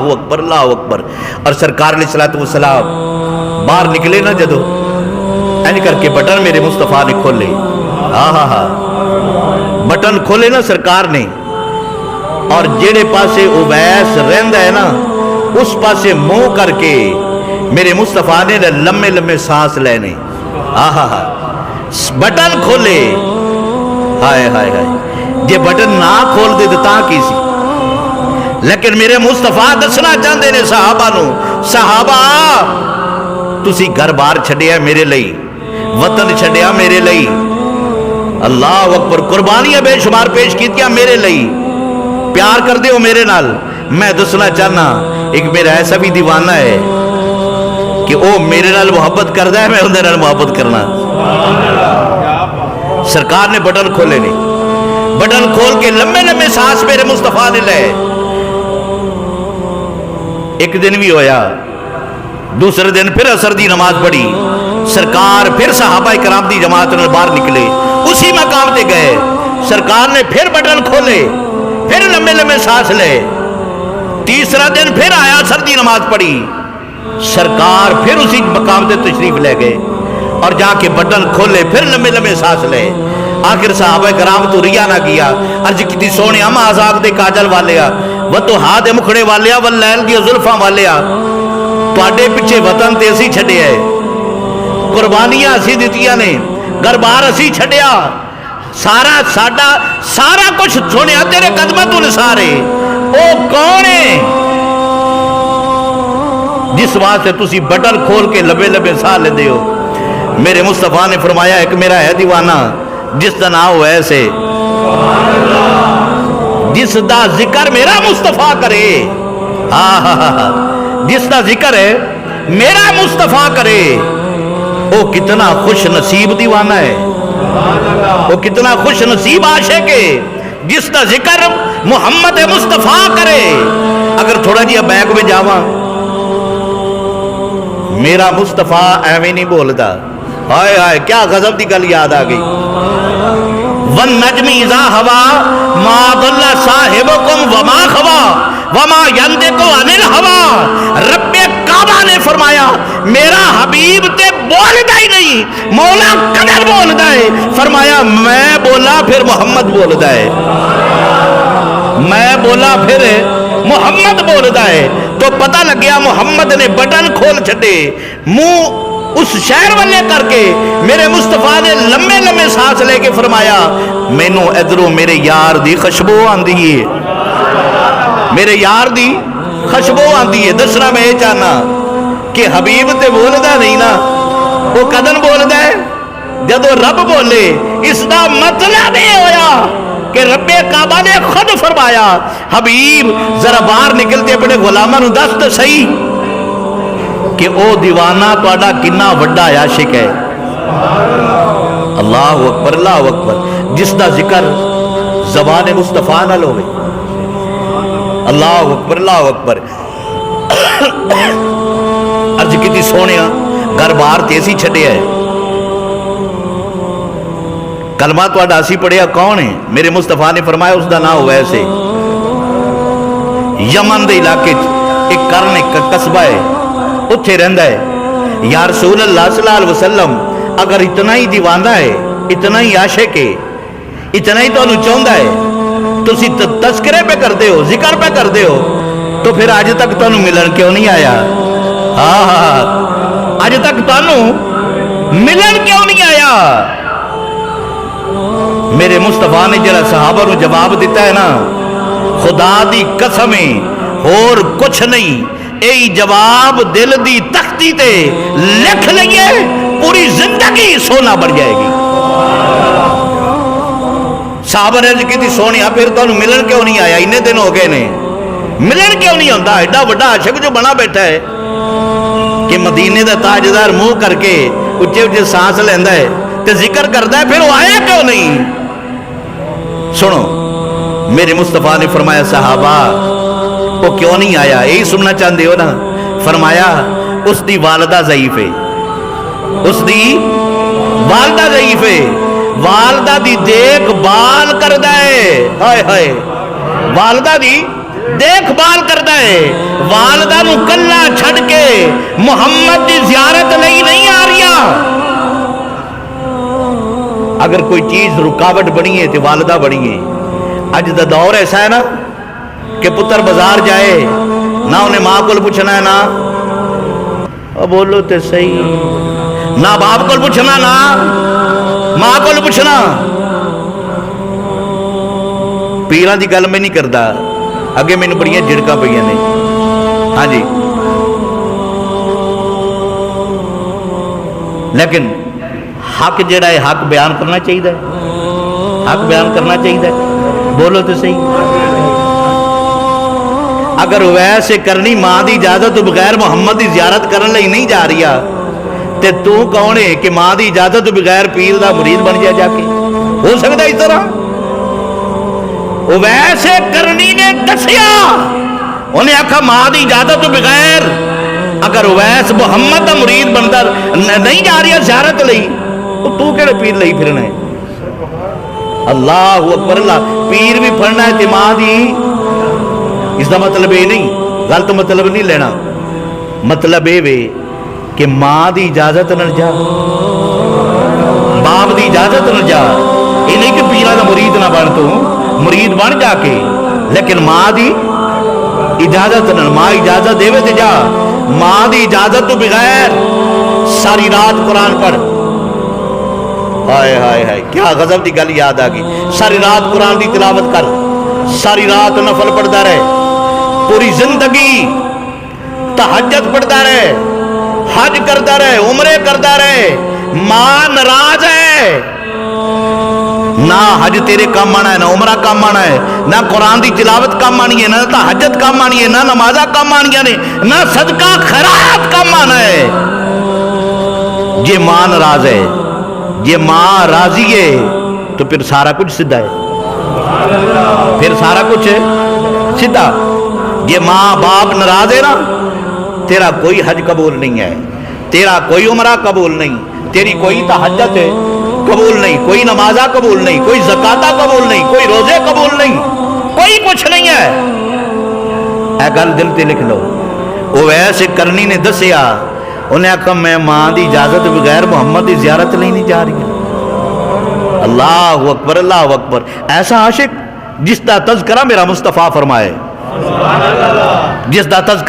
اللہ اکبر. اور سرکار علیہ الصلوۃ والسلام باہر نکلے نا جدو اینج کر کے بٹن میرے مصطفیٰ نے کھولے. بٹن کھولے نا سرکار نے, اور جیڑے پاسے اویس رہندا ہے نا اس پاسے منہ کر کے میرے مصطفیٰ نے لمبے لمبے سانس لینے. بٹن کھولے. ہائے ہائے ہائے, جے بٹن نہ کھول دے تو تاں کی سی. لیکن میرے مصطفیٰ دسنا چاہتے نے صحابہ نو, صحابہ تسی گھر بار چھڈیا میرے لئی, وطن چھڈیا میرے لئی, اللہ اکبر, قربانیاں بے شمار پیش کیتیاں میرے لئی, پیار کر دیو میرے نال. میں دسنا چاہنا ایک میرا ایسا بھی دیوانہ ہے کہ او میرے نال محبت کردا ہے, میں اندر نال محبت کرنا. سرکار نے بٹن کھولے نہیں, بٹن کھول کے لمبے لمبے سانس میرے مصطفیٰ نے لے. ایک دن بھی ہویا, دوسرے دن پھر عصر دی نماز پڑھی, سرکار پھر صحابہ کرام دی جماعت نے باہر نکلے, اسی مقام تے گئے, سرکار نے پھر بٹن کھولے, پھر لمبے لمبے سانس لے. تیسرا دن پھر آیا, عصر دی نماز پڑھی, سرکار پھر اسی مقام تے تشریف لے گئے اور جا کے بٹن کھولے, پھر لمبے لمبے سانس لے. آخر صحابہ کرام تو ریا نہ کیا, عرض کی سونے اما آزاد دے کاجل والیا, وہ تو ہاتھ دے مکھڑے والیا, وہ لیل دی زلفاں والیا, تواڈے پیچھے وطن تے اسی چھڈیا ہے, قربانیاں اسی دتیاں نے, گھر بار اسی چھڈیا, سارا ساڈا سارا کچھ سنیا تیرے قدماں تو نثارے. او کون ہے جس واسطے تسی بٹن کھول کے لبے لبے ساہ لیندے ہو؟ میرے مصطفیٰ نے فرمایا ایک میرا ہے دیوانہ جس دا نام ہو ایسے, جس دا ذکر میرا مصطفیٰ کرے, جس دا ذکر ہے میرا مصطفیٰ کرے, وہ کتنا خوش نصیب دیوانہ ہے, وہ کتنا خوش نصیب عاشق ہے جس دا ذکر محمد مصطفیٰ کرے. اگر تھوڑا جی بیک میں جاواں, میرا مصطفیٰ ایویں نہیں بولدا. ہائے ہائے کیا غضب دی گل یاد آ گئی. والنجم اذا ہوا ما ضل صاحبکم وما خوا وما ینطق عن الہوا. رب کعبہ نے فرمایا میرا حبیب تے بولدا ہی نہیں, مولا قدر بولدا ہے. فرمایا میں بولا پھر محمد بولدا ہے, میں بولا پھر محمد بولدا ہے. تو پتہ لگیا محمد نے بٹن کھول چھڈے, منہ اس شہر والے کر کے میرے مصطفیٰ نے لمبے لمبے سانس لے کے فرمایا مینوں ادھروں میرے یار دی خوشبو آندی ہے, میرے یار دی خوشبو آندی ہے. دسنا میں یہ چاہنا کہ حبیب تے بولدا نہیں نا, وہ کدن بولدا ہے جدو رب بولے. اس دا مطلب یہ ہویا کہ رب کعبہ نے خود فرمایا حبیب ذرا باہر نکلتے اپنے غلاماں نو دس تے صحیح کہ او دیوانہ تہاڈا کنا وڈا عاشق ہے. اللہ اکبر, اللہ اکبر. جس دا ذکر زبان مصطفیٰ نال ہوے, اللہ اکبر, اللہ اکبر. عرض کیتی سونیا گھر بار تیسی چھڈیا ہے, کلمہ تہاڈا اسی پڑھیا کون ہے؟ میرے مصطفیٰ نے فرمایا اس دا نام ہو ایسے. یمن دے علاقے ایک کرن ایک قصبہ ہے, اتھے رہندا ہے. یا رسول اللہ صلی اللہ علیہ وسلم اگر اتنا ہی دیوانہ ہے, اتنا ہی عاشق ہے, اتنا ہی تانوں چاہندا ہے, تسی تذکرے پہ کردے ہو, ذکر پہ کردے ہو, تو پھر آج تک تانوں ملن کیوں نہیں آیا؟ آج تک تانوں ملن کیوں نہیں آیا؟ میرے مصطفیٰ نے جڑا صحابہ نو جواب دیتا ہے نا, خدا دی قسمیں اور کچھ نہیں, اے جواب دل دی تختی تے لکھ لئیے, پوری زندگی سونا بڑھ جائے گی. صحابہ نے کہتی سونیا پھر تو ملن کیوں نہیں آیا؟ انہیں دن ہو گئے نے, ملن کیوں نہیں ہوتا؟ ایڈا بڑا عاشق جو بنا بیٹھا ہے کہ مدینے دا تاجدار منہ کر کے اچھے اچھے سانس لیندا ہے تے ذکر کرتا ہے, پھر وہ آیا کیوں نہیں؟ سنو میرے مصطفیٰ نے فرمایا صحابہ وہ کیوں نہیں آیا, یہی سننا چاہتے ہو نا؟ فرمایا اس دی والدہ ضعیف ہے, اس دی والدہ ضعیف ہے, والدہ دی دیکھ بھال کردا ہے. ہائے ہائے, والدہ دی دیکھ بھال کرتا ہے، والدہ نو کلا چھڑ کے محمد دی زیارت نہیں آ رہی۔ اگر کوئی چیز رکاوٹ بنی ہے تو والدہ بنی ہے۔ اج دا دور ایسا ہے نا کہ پتر بازار جائے نہ انہیں ماں کو پوچھنا ہے، نہ بولو تے صحیح، نہ باپ کو پوچھنا، نہ ماں کو پوچھنا۔ پیران دی گل میں نہیں کرتا، اگے میں نے بڑیاں جھڑکاں پئیاں نے۔ ہاں جی، لیکن حق جڑا ہے حق بیان کرنا چاہیے، حق بیان کرنا چاہیے، بولو تو صحیح۔ اگر ویسے کرنی ماں دی اجازت تو بغیر محمد دی زیارت کرنے لئی نہیں جا رہی تے تو کون ہے کہ ماں دی اجازت تو بغیر پیر دا مرید بن جا کے؟ ہو سکتا اس طرح؟ ویسے کرنی نے دسیا، انہیں آکھا ماں دی اجازت تو بغیر اگر ویس محمد دا مرید بندہ نہیں جا رہی زیارت لئی تو کہڑے پیر لئی پھرنا ہے؟ اللہ اکبر، اللہ پیر بھی پڑھنا ہے تے ماں دی، اس دا مطلب یہ نہیں، غلط مطلب نہیں لینا، مطلب یہ کہ ماں دی اجازت نہ جا، باپ دی اجازت نہ جا۔ یہ نہیں کہ پیرا دا مرید نہ بن، تو مرید بن جا کے، لیکن ماں دی اجازت نہ، ماں اجازت دے تے جا۔ ماں دی اجازت تو بغیر ساری رات قرآن پڑھ، ہائے ہائے ہائے کیا غضب دی گل یاد آ گئی، ساری رات قرآن دی تلاوت کر، ساری رات نفل پڑھتا رہے، پوری زندگی تہجد پڑھتا رہے، حج کرتا رہے، عمرے کرتا رہے، ماں ناراض ہے، نہ حج تیرے کام آنا ہے، نہ عمرہ کام آنا ہے، نہ قرآن دی تلاوت کام آنی ہے، نہ تہجد کام آنی ہے، نہ نمازہ کام آنی ہے، نہ صدقہ خیرات کام آنا ہے۔ یہ ماں ناراض ہے، یہ ماں راضی ہے تو پھر سارا کچھ سدھا ہے، پھر سارا کچھ سدھا۔ یہ ماں باپ ناراض ہے نا، تیرا کوئی حج قبول نہیں ہے، تیرا کوئی عمرہ قبول نہیں، تیری کوئی تہجد قبول نہیں، کوئی نمازہ قبول نہیں، کوئی زکاتہ قبول نہیں، کوئی روزے قبول نہیں، کوئی کچھ نہیں ہے۔ اے گل دل تے لکھ لو۔ وہ ایسے کرنی نے دسیا، انہیں آکھا میں ماں دی اجازت بغیر محمد دی زیارت نہیں جا رہی۔ اللہ اکبر، اللہ اکبر۔ ایسا عاشق جس دا تذکرہ میرا مصطفیٰ فرمائے، جس دا تذکرہ